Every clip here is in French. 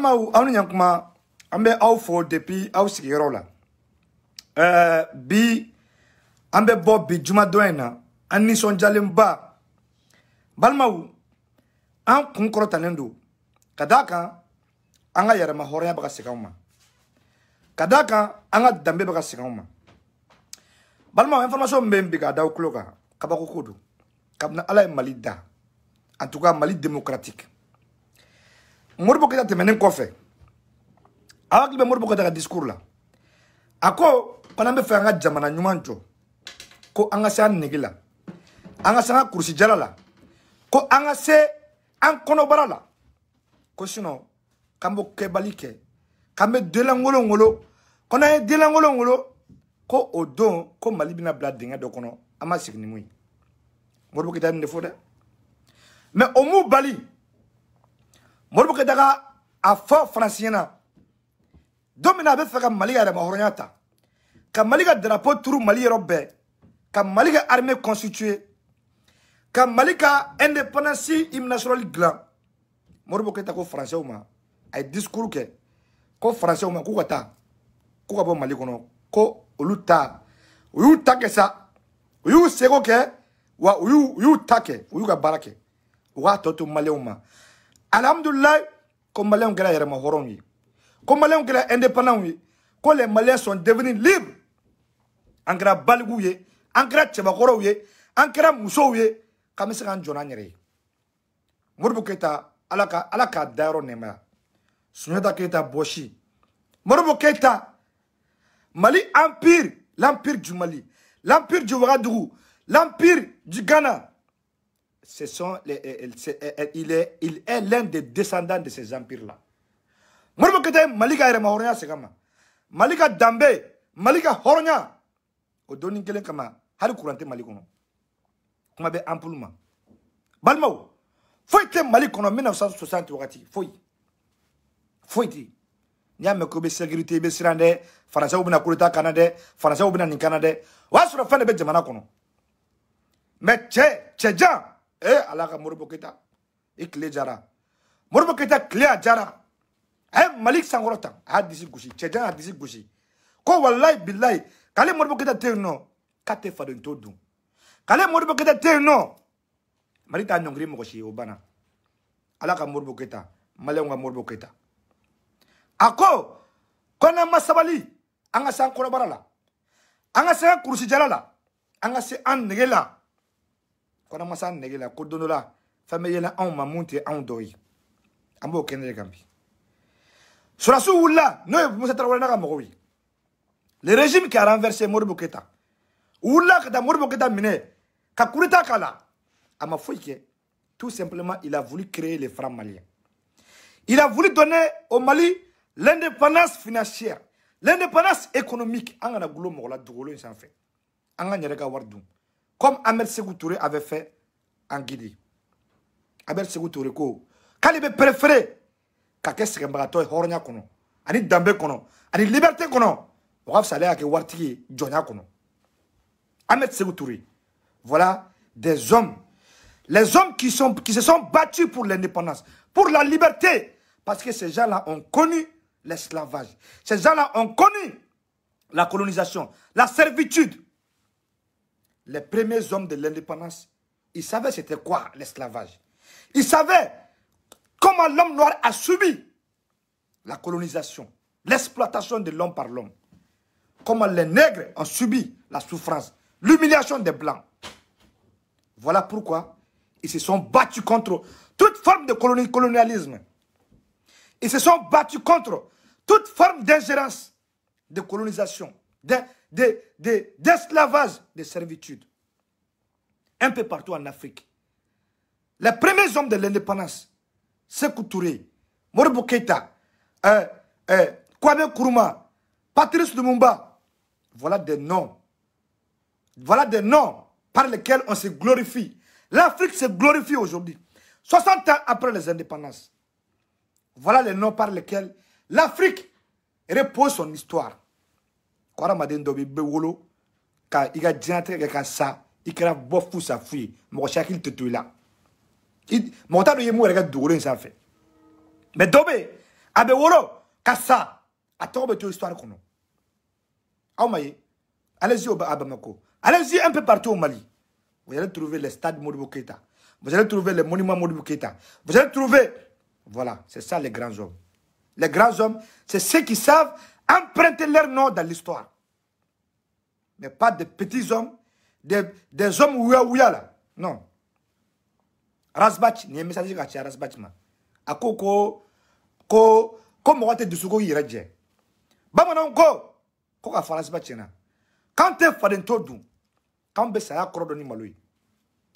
Balmaou, on y a comment, on est au fond depuis au Sigirola. Bi, on est Bob, bi Juma Douena, on n'y sont Jalimba. Balmaou, on concourt talendo. Kadaka, on a yara ma horia bagasikauma. Kadaka, on a dambe bagasikauma. Balmaou, information mbembiga da ukloga, kabakukudu, kabna ala malida. En tout cas, Mali démocratique. Moribo Keita temenen kofe. Awak libe Moribo Keita ka discours la. Ako panambe fe anga jamana nyumancho. Ko anga se an negila. Anga se anga kursi jala la. Ko anga se an kono bara la. Ko sino kambo kebalike. Kambe delangolo ngolo. Kona ye delangolo ngolo. Ko odon ko Mali bina bla denga do kono. Ama signi mui. Moribo Keita ne fode. Mais au mou Bali, Moribo Keita a fort français. Domina be fait Mali à la Mahoroniata. Quand Mali a drapeau tour Mali robé. Quand Mali a armée constituée. Quand Mali a indépendance hymne national gland. Moribo Keita ko français ou ma. Ay discours ke. Ko français ou ma ko kata. Ko ka bo Mali kono. Ko oluta. Uyu take sa. Uyu sego ke. Wa uyu take. Uyu ka barake. Wa toto Maléuma. Alhamdulillah, comme Maléum qui est mahoroni, comme Maléum qui est indépendant, quand les Maliens sont devenus libres, en grand balgouye, en grand tchebakoroye, en grand moussouye, comme c'est un journalier. Moribo Keita, alaka dairo nema. Sunyata Keita boshi. Moribo Keita, Mali empire, l'empire du Mali, l'empire du Ouagadougou, l'empire du Ghana. Il est l'un des descendants de ces empires-là. Moribo Keita Malika ere mahornya segama. Malika dambe, Malika hornya. O doni kelen kama hari kurante Mali kono. Kuma be ampuluma. Balmaou. Foi te Mali kono 1960 wakati. Foi ti. Nya me ko be sécurité be sirande, Français ou bina kulita Canada, Français ou bina ni Canada. Wa sura fane be jamana kono. Mais tchejan alaka Moribo Keita ikle jara Moribo Keita clear jara Malik Sangorota a disi gushi Tchedjan a disi gushi ko wallahi billahi kale Moribo Keita te no kate fadon todu kale Moribo Keita te no marita nyongri mo shi obana alaka Moribo Keita malenga Moribo Keita ako kona masabali anga san kono barala anga san kursi jalala anga se an negela kona masa negela ko donola fameyela an mamunte an doyi ambo kenele kambi surasu wula no Moussa Traoré na mogowi le régime qui a renversé Moribo Keita wula kada Moribo Keita mine ka kurita kala ama foike tout simplement il a voulu créer les francs maliens, il a voulu donner au Mali l'indépendance financière, l'indépendance économique angana gulo mogola dugolo sans fait angana rega wardou comme Ahmed Sékou Touré avait fait en Guinée. Ahmed Sékou Touré ko quand il préféré kake sekembagato hornya kono ani dambe kono ani liberté kono waf salé ake wartigi jonya kono. Ahmed Sékou Touré, voilà des hommes, les hommes qui se sont battus pour l'indépendance, pour la liberté, parce que ces gens-là ont connu l'esclavage, ces gens-là ont connu la colonisation, la servitude. Les premiers hommes de l'indépendance, ils savaient c'était quoi l'esclavage. Ils savaient comment l'homme noir a subi la colonisation, l'exploitation de l'homme par l'homme. Comment les nègres ont subi la souffrance, l'humiliation des blancs. Voilà pourquoi ils se sont battus contre toute forme de colonialisme. Ils se sont battus contre toute forme d'ingérence, de colonisation, d'esclavage, de servitude. Un peu partout en Afrique. Les premiers hommes de l'indépendance, Sékou Touré, Moribo Keita, Kwame Nkrumah, Patrice Lumumba, voilà des noms. Voilà des noms par lesquels on se glorifie. L'Afrique se glorifie aujourd'hui. 60 ans après les indépendances. Voilà les noms par lesquels l'Afrique repose son histoire. Kwara Madendobi Bewolo, ka iga diantre ka sa, ikra bofu sa fui, mo shakil tutuila. Mo ta do yemu rega doure ça fait. Mais Dobé, abe wolo kasa atobe to histoire kono awmaye allez-y à Bamako, allez-y un peu partout au Mali. Vous allez trouver les stades Modibo Keïta, vous allez trouver les monuments Modibo Keïta, vous allez trouver, voilà, c'est ça les grands hommes. Les grands hommes, c'est ceux qui savent emprunter leur nom dans l'histoire. Mais pas des petits hommes, des hommes ouya là. Non. Rasbach, ni message que tu as Rasbach ma. Akoko, comme on te dit suko yiradje. Bamanon ko ka Rasbach na. Quand tu es fadento dou, quand tu es saya cordoni maloui.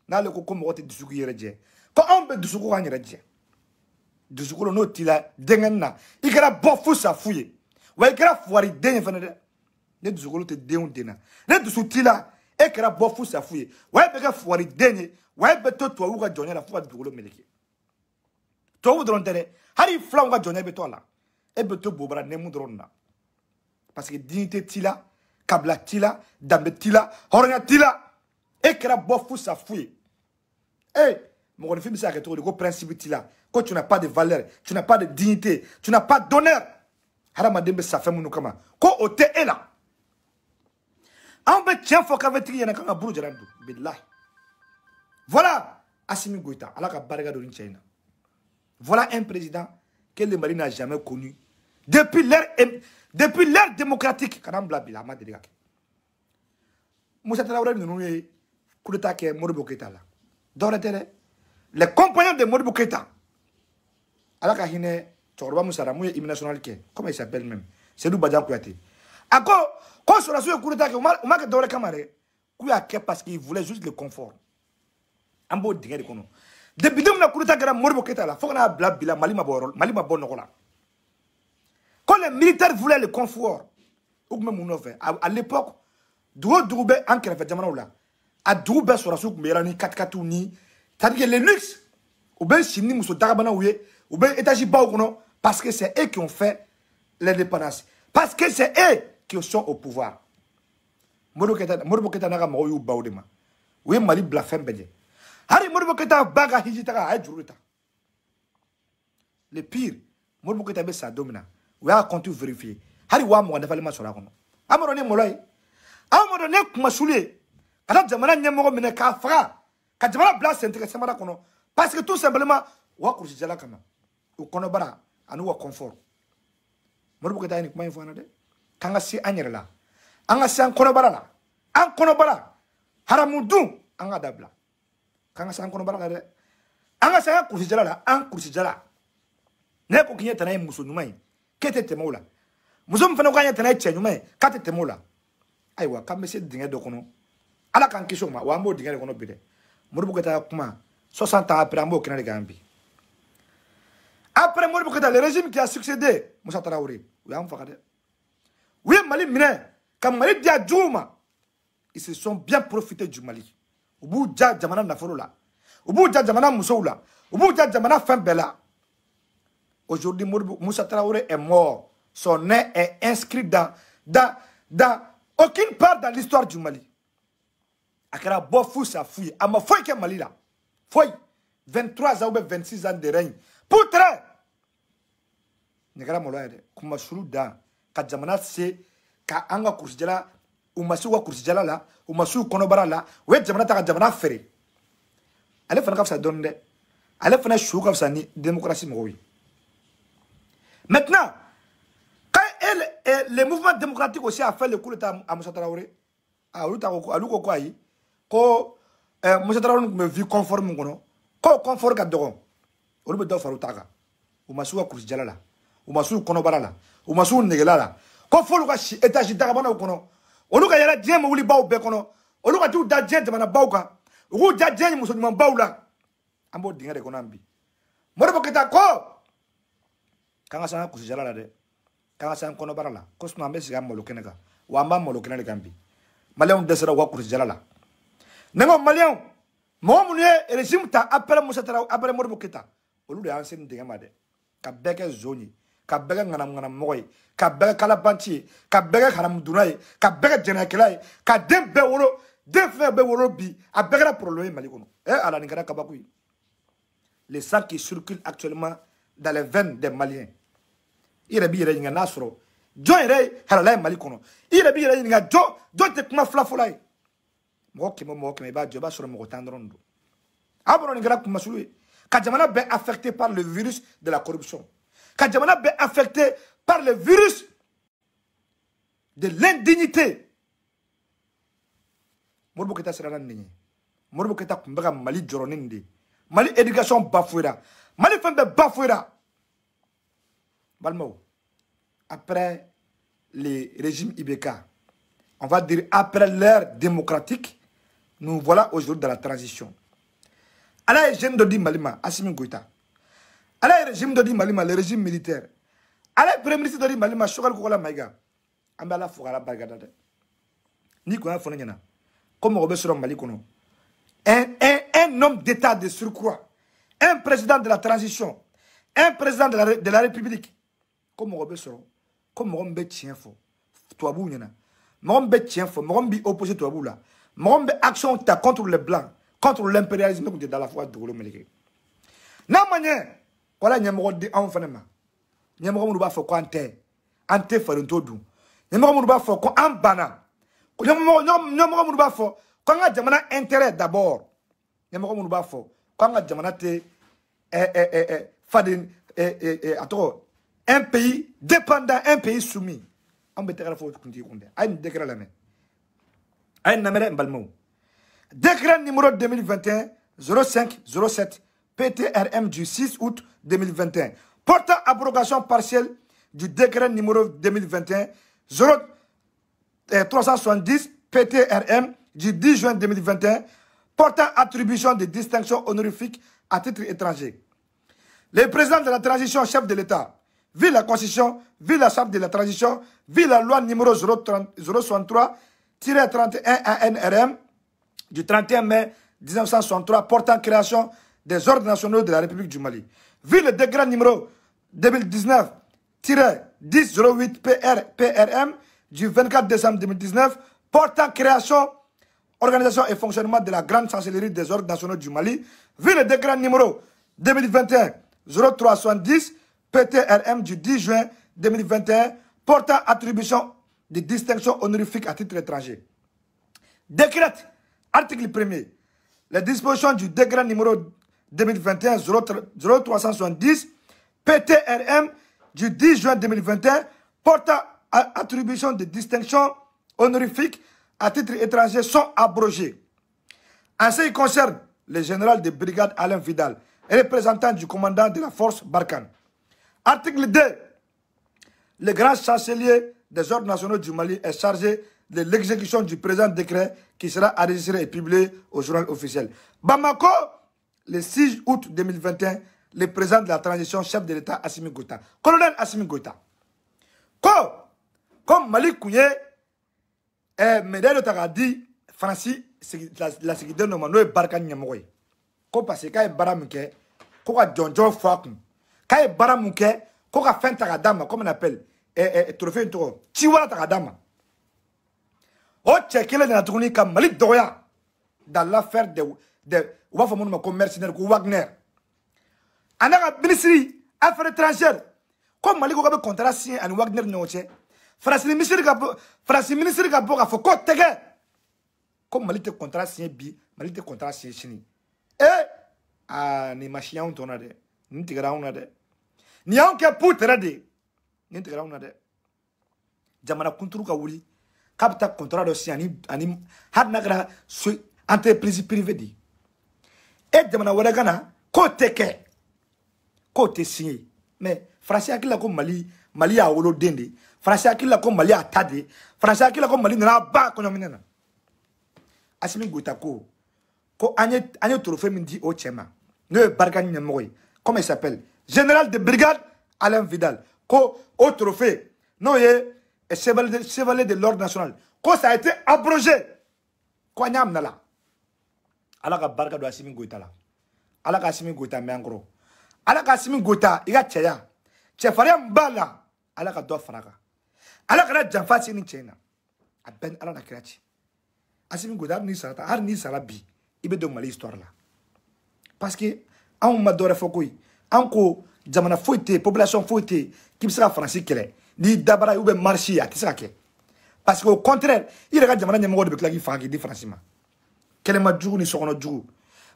Na le ko comme on te dit suko yiradje. Quand on be du suko ka yiradje. Du suko no tila dengenna. Ikara bofu sa fouye. Wa ikara fwari denye fanade. Ne du suko te deun dena. Ne du sutila ekara bofu sa fouye. Wa beka fwari denye. Ouais, beto toi ou ka jonya la fois du meleki. Toi ou dron tere, hari flan ka jonya beto la. E beto bobra nemu dron na. Parce que dignité tila, kabla tila, dambe tila, hornya tila, e kera bofu sa fouille. Eh, mon gars, film ça que tu principe tila. Quand tu n'as pas de valeur, tu n'as pas de dignité, tu n'as pas d'honneur. Hara madembe sa fait mounou kama. Ko ote est là. En fait, tiens, faut qu'avec tri yana kanga buru jarandu. Billahi. Voilà Assimi Goïta, Allah ka barika do China. Voilà un président que le Mali n'a jamais connu depuis l'ère démocratique. Kanam blabila ma de gake. Moussa Traoré nous est coup d'état que Modibo Keïta là. Doretere les compagnons de Modibo Keïta. Allah ka hine Tchorba Moussa Ramouye hymne national ke. Comment il s'appelle même? C'est du Badian Kouyaté. Encore quand sur la suite coup d'état que on m'a que Doré Kamare Kouyaté parce qu'il voulait juste le confort. Ambo dingue de kono. Depuis que na kuruta gara Modibo Keïta là, faut qu'on a blabila Mali ma bon nokola. Quand les militaires voulaient le confort, ou même mon à l'époque, Dourbe en fait jamana là. A Dourbe sur la soupe merani 4 ni, c'est-à-dire que les luxe ou ben chini muso darabana ouye, ou ben étage ba kono parce que c'est eux qui ont fait l'indépendance. Parce que c'est eux qui sont au pouvoir. Modibo Keïta na ga mo yu baudema. Oui Mali blafem bedje. Hari Modibo Keïta baga hijitaka ay juruta. Le pire, Modibo Keïta be sa domina. We a compte vérifier. Hari wa mo ndafale ma sora kono. Amoro ne molay. Amoro ne kuma soulé. Kada jamana nyemo mine ka fra. Ka jamana bla sentre semana kono. Parce que tout simplement wa kursi jala kama. U kono bara anu wa confort. Modibo Keïta ni kuma info na de. Kanga si anyere la. Anga si an kono bara la. An kono bara. Haramudu anga dabla. Kanga sa kono bara de anga sa kursi jala la an kursi jala ne ko kinya tanay muso nyumai kete temola muso mfana ko kinya tanay che nyumai kate temola aiwa kambe se dinga do kono ala kan kisho ma wa mbo dinga de kono bide Modibo Keïta kuma 60 ans après ambo kina de Gambie après Modibo Keïta le régime qui a succédé Moussa Traoré oui am fakade oui Mali mine comme Mali dia djouma ils se sont bien profité du Mali. Ubu ja jamana nafolo la. Ubu ja jamana muso la. Ubu ja jamana fembela. Aujourd'hui, Moussa Traoré est mort. Son nom est inscrit dans aucune part dans l'histoire du Mali. Akara bofou sa fouille. Ama fouille que Mali là. Fouille. 23 ans ou 26 ans de règne. Poutre. Negara moloyade. Kuma shuru da. Ka jamana se. Ka anga kursidjala. Umasu wa kursidjala la. Umasu konobara la. Oué jamana ta jamana ferré. Allez fana kafsa donne. Allez fana chou kafsa ni démocratie moui. Maintenant, quand les mouvements démocratiques aussi a fait le coup d'état à Moussa Traoré, à Luko Kouaï, que Moussa Traoré me vit conforme, ko confort gadon. On le doit faire au taga. Umasu wa kursidjala la. Umasu konobara la. Umasu negela la. Ko folu ka étage d'arabana ou kono. Oluka yala dien mo wuli baw be kono. Oluka tu da dien jamana bawka. Ru da dien muso nyuma bawla. Ambo dinga de kono ambi. Modibo Keïta ko. Kanga sana kusijala la de. Kanga sana kono bara la. Ko suna me siga molo kenega. Wa mba molo kenega gambi. Malion desera wa kusijala la. Nengo Malion. Mo munye régime ta après Moussa Traoré après Modibo Keïta. Olu de ancien dinga made. Ka beke zoni. Ka bega ngana moy ka bega kala banti ka bega haram dunay ka bega jenakela ka dembe woro defe be woro bi a bega problème Mali kono ala ni ngara kabakuy les sang qui circulent actuellement dans les veines des Maliens ira bi ira yinga nasro jo ira halala mali kono ira bi ira yinga jo te kuma flafulay mo keme ba jo ba soro mo tandrondo abro ni gara kuma sulu ka jamana be affecté par le virus de la corruption ka jamana be affecté par le virus de l'indignité Modibo Keïta sera nini Modibo Keïta kumbaga Mali joroninde Mali éducation bafouera Mali femme bafouera Balmo après le régime Ibeka on va dire après l'ère démocratique nous voilà aujourd'hui dans la transition ala jeune Dodi Malima Assimi Goïta ala régime Dodi Malima le régime militaire ala premier ministre Dodi Malima Chogal Kokola Maïga ambala Fogala Bagadade ni ko fona nyana comme on sur Mali kono un homme d'état de surcroît un président de la transition un président de la République comme on sur comme on be tien fo toi bou nyana mon be tien fo mon bi opposé toi bou là mon be action ta contre les blancs contre l'impérialisme que dans la foi de Golo-Meleke na manye wala nyamo di en fanema nyamo mu ba fo ko ante farinto du nyamo mu ba fo ko ambana nyamo mu ba fo ko nga jamana intérêt d'abord nyamo mu ba fo ko nga jamana te fadin un pays dépendant un pays soumis on be tegala fo kunti kunde ay décret la me ay namere mbalmo décret numéro 2021-05-07 PTRM du 6 août 2021 portant abrogation partielle du décret numéro 2021-0370 PTRM du 10 juin 2021 portant attribution de distinctions honorifiques à titre étranger. Le président de la transition, chef de l'État, vu la Constitution, vu la charte de la transition, vu la loi numéro 063-31 ANRM du 31 mai 1963 portant création des ordres nationaux de la République du Mali. Vu le décret numéro 2019-1008 PRM du 24 décembre 2019 portant création, organisation et fonctionnement de la grande chancellerie des ordres nationaux du Mali. Vu le décret numéro 2021-0370 PTRM du 10 juin 2021 portant attribution de distinctions honorifiques à titre étranger. Décrète, article 1er, les dispositions du décret numéro 2021-0370 PTRM du 10 juin 2021 portant attribution de distinctions honorifiques à titre étranger sont abrogées. En ce qui concerne le général de brigade Alain Vidal, représentant du commandant de la force Barkhane. Article 2. Le grand chancelier des ordres nationaux du Mali est chargé de l'exécution du présent décret qui sera enregistré et publié au journal officiel. Bamako, le 6 août 2021, le président de la transition, chef de l'État, Assimi Goïta. Colonel Assimi Goïta. Comme Mali Kouye, médaille de Tagadi, Francis, la sécurité de Manoé Barkhane Nyamoui. Comme parce que quand il y a Baramouké, quand il y a Djonjo Fouakoum, quand il y a Baramouké, quand il y a Fin Tagadama, comme on appelle, trophée une tour, Tiwala Tagadama. Oh, tchèque, là, dans la tournée, comme Mali Doya, dans l'affaire de Wafamoun, comme mercenaire, ou Wagner. En a ministre, affaires étrangères, comme Mali, vous avez contrat signé à Wagner, non, France ministre, Gabo, a fait quoi, Tege? Comme Mali, te contrat signé bi, Mali, te contrat signé chini. Ni machien, on tourne de, ni tigara, on a de. Ni a un qui a poutre de, ni tigara, on a de. Jamana Kunturu Kaouli. Capta contrat aussi ani hadnagra entreprise privée di et de mana wadagana côté signé mais français akila ko Mali a wolo dende français akila ko Mali a tade français akila ko Mali na ba ko nyominena Assimi Goïta ko anye trophée mindi au chema ne Barkhane Nyamoui comment il s'appelle général de brigade Alain Vidal ko au trophée non ye et chevalier de l'ordre national. Quand ça a été abrogé, quoi n'y a pas là. Allah ka barka do Assimi Goïta là. Allah ka Assimi Goïta mais en gros. Allah ka Assimi Goïta il a tchaya. Tchefaria mbala. Allah ka do faraka. Allah ka na janfati ni tchena. A ben Allah na kreati. Assimi Goïta ni sarata har ni sarabi. Ibe do mali histoire là. Parce que on m'a doré fokoi. Anko jamana foité population foité qui sera français kele ni dabara ou be marché à tisa ke parce qu'au contraire il regarde jamana nyamgo de klagi fangi di francima kele ma djougou ni sokono djougou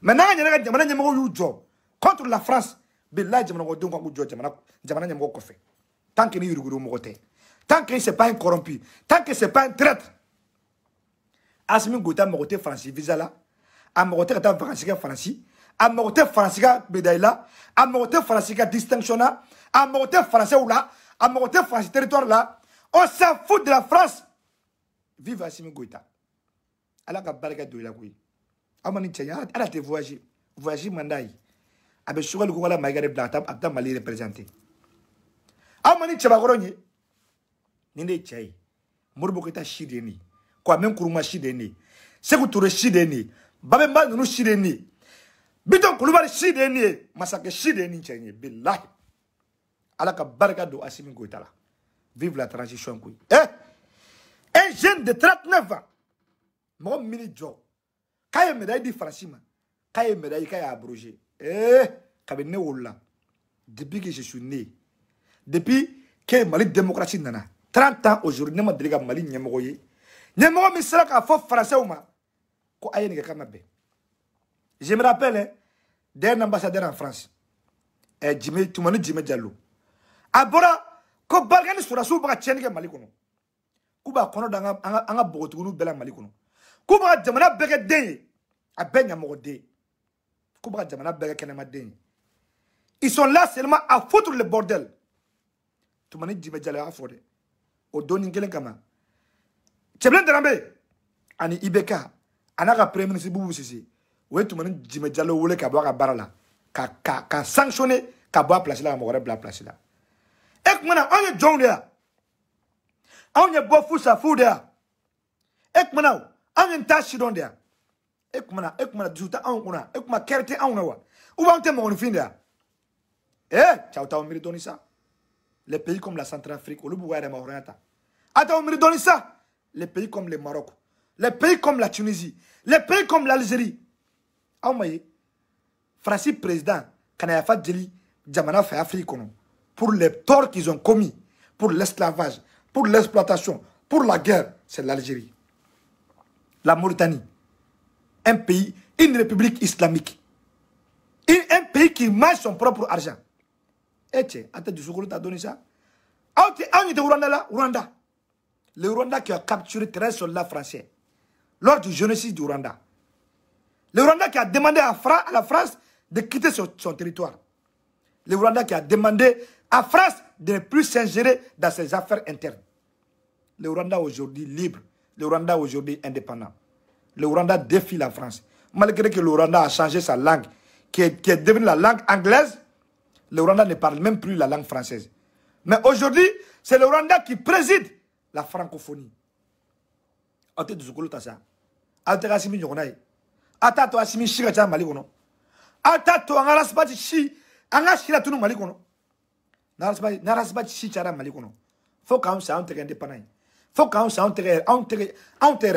maintenant il regarde jamana nyamgo yu jo contre la France billahi jamana go don ko jo jamana nyamgo ko fait tant que ni yuruguru mo côté tant que c'est pas un corrompu tant que c'est pas un traître Assimi Goïta mo côté français visa là a mo côté ta français français a mo côté français médaille là a mo côté français distinction là a mo côté français ou là a mo côté français territoire là on s'en fout de la France vive Assimi Goïta ala ka baraka do la koy amani tiya ala te voyager mandai abe sugal ko wala magare blata abda mali représenter amani tiya ba goronye ni ne tiya morbo ko ta shideni ko men kuruma shideni seku toure shideni babemba nunu shideni bidon kulubari shideni masake shideni tiya billahi ala ka baraka do Assimi Goïta la vive la transition koy un jeune de 39 ans mon mini job kaye médaille di francima kaye médaille kaye abrogé kabine wala depuis que je suis né depuis que Mali démocratie nana 30 ans aujourd'hui ne ma deliga Mali nyemoko ye nyemoko mi sera ka fo français ou ma ko aye ni kama be je me rappelle d'un ambassadeur en France Jimé Toumani Jimé Diallo abora ko bargani sura su baka tieni ke Mali kono kuba kono danga anga bogotugunu bela Mali kono kuba jamana bege den a benya mogode kuba jamana bege kenema den ils sont là seulement à foutre le bordel Toumani Jimé Diallo a fodé o doni ngelen kama Tcheblen Drambe ani Ibeka anaka premier ministre Boubou Sisi ouais Toumani Jimé Diallo wole ka boka barala ka sanctionner ka boa place là mo bla place là ek mana on est jonglia on est bofu sa fouda ek mana on est tachi dondia ek mana duta on kuna ek ma kerte on wa ou va on te mon finda ciao ta on doni ça les pays comme la Centrafrique ou le Bougaïda Mauriata attends on doni ça les pays comme le Maroc les pays comme la Tunisie les pays comme l'Algérie on maye Francis président kana fa djeli jamana fa Afrique kono pour les torts qu'ils ont commis pour l'esclavage pour l'exploitation pour la guerre c'est l'Algérie la Mauritanie un pays une république islamique un pays qui mange son propre argent et tiens attends du secours t'as donné ça on était Rwanda le Rwanda qui a capturé 13 soldats français lors du génocide du Rwanda le Rwanda qui a demandé à la France de quitter son territoire le Rwanda qui a demandé à France de ne plus s'ingérer dans ses affaires internes. Le Rwanda aujourd'hui libre, le Rwanda aujourd'hui indépendant. Le Rwanda défie la France. Malgré que le Rwanda a changé sa langue, qui est devenue la langue anglaise, le Rwanda ne parle même plus la langue française. Mais aujourd'hui, c'est le Rwanda qui préside la francophonie. Ate du Zukulu Tassa. Ate Assimi Nyokonaï. Ate to Assimi Shiracha Malikono. Ate to Angarasbati Shi. Angashira Tunu Malikono. Narasbati Shi Chara Malikono. Faut qu'on s'en tire indépendant. Faut qu'on s'en tire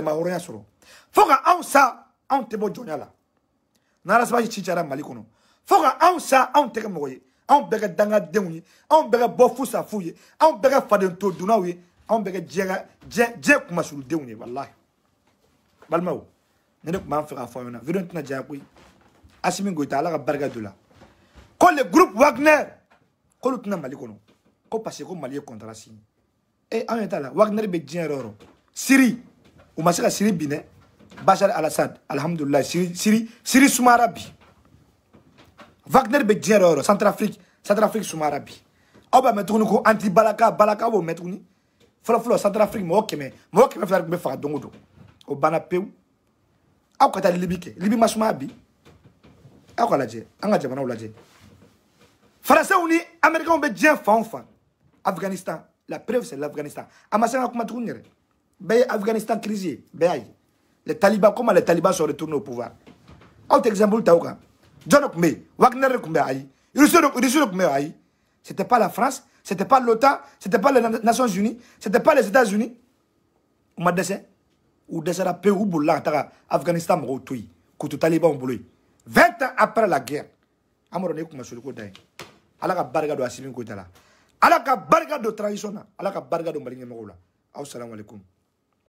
Mahoria Soro. Faut qu'on s'en tire Jonala. Narasbati Shi Chara Malikono. Faut qu'on s'en tire Moye. On bega danga deuni. On bega bofu sa fouye. On bega fadento dunawi. On bega djek masul deuni. Wallahi. Balmao. Nene kuma fera foyona. Vidon tina djakui. Assimi Goïta ala ka barga doula. Quand le groupe Wagner, quand le Malikono, quand passe comme Mali contre signé. Et en état là, Wagner be djero. Syrie, ou masaka Syrie bine, Bachar al-Assad, alhamdulillah, Syrie Soumarabi. Wagner be djero, Centrafrique Soumarabi. Oba mettouni ko anti balaka wo mettouni. Flo Centrafrique mo keme faire me faire dongodo. O bana peu. Aw kata Libi masumabi. Aw kala je, anga jamana ulaje. Français ou ni Américains ont bien fait Afghanistan. La preuve c'est l'Afghanistan. Amassana kuma tournere. Baye Afghanistan crise. Baye. Les talibans, comment les talibans sont retournés au pouvoir. Autre exemple taouka. John Okme, Wagner Kumbe aïe. C'était pas la France, c'était pas l'OTAN, c'était pas les Nations Unies, c'était pas les États-Unis. On m'a dit ou descendra peu ou boula Afghanistan m'rotoui. Koutou taliban bouloi. 20 ans après la guerre. Amorone kuma sur le côté. ala ka barika don Assimi Goïta la ala ka barika don transition na ala ka barika don Mali ɲɛmɔgɔw la aw salamu alaikum